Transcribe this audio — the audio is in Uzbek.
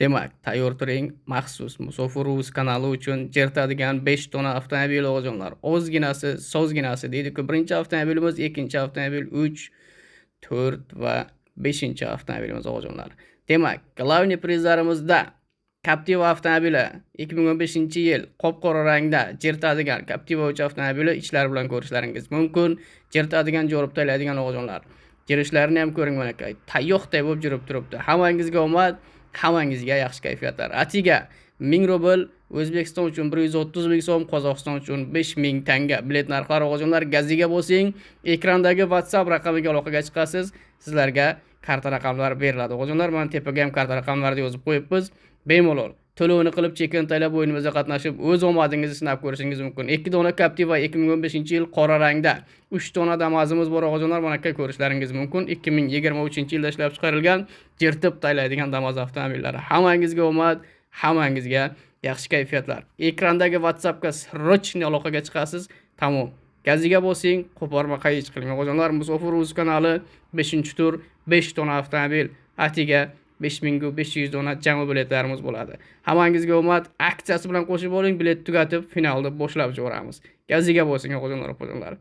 Demak, tayyor turing maxsus Musofir.uz kanali uchun jiritadigan 5 dona avtomobil o'g'jonlar. Ozginasi, sozginasi deydi-ku, birinchi avtomobilimiz, ikkinchi avtomobil, 3, 4 va 5-chi avtomobilimiz o'g'jonlar. Demak, glavniy prizlarimizda Captiva avtomobili 2015-yil qop-qora rangda jiritadigan Captiva 3 avtomobili ichlar bilan ko'rishlaringiz mumkin. Jiritadigan jo'rib taylaydigan o'g'jonlar. Jirishlarini ham ko'ring mana kay. Tayyoqday bo'lib jurib turibdi. Hammangizga omad. Hammangizga yaxshi kayfiyatlar. Atiga 1000 rubl, O'zbekiston uchun 130 ming so'm, Qozog'iston uchun 5000 tanga bilet narxlari o'g'jonlar. Gaziga bo'lsing, ekrandagi WhatsApp raqamiga aloqaga chiqasiz. Sizlarga karta raqamlari beriladi. O'g'jonlar, mana tepaga ham karta raqamlarini yozib qo'yibmiz. Bemalol to'lovni qilib, chekin taylab o'yinimizda qatnashib, o'z omadingizni sinab ko'rishingiz mumkin. 2 dona Captiva 2015-yil qora rangda, 3 dona Damazimiz bor o'g'jonlar, mana aka ko'rishlaringiz mumkin. 2023-yilda ishlab chiqarilgan, jiritib taylaydigan Damaz avtomobillari. Hammangizga omad, hammangizga yaxshi kayfiyatlar. Ekrandagi WhatsAppga srochniy aloqaga chiqasiz. Tamom. Gaziga bo'lsing, qo'porma qayich qiling o'g'jonlar. Musofir.uz kanali 5-tur 5 dona avtomobil. Atiga 5500 dona jami biletlarimiz bo'ladi. Hammangizga omad, aksiyasi bilan qo'shib oling, bilet tugatib finalda boshlab yuboramiz. Gaziga bo'lsing o'g'jonlar.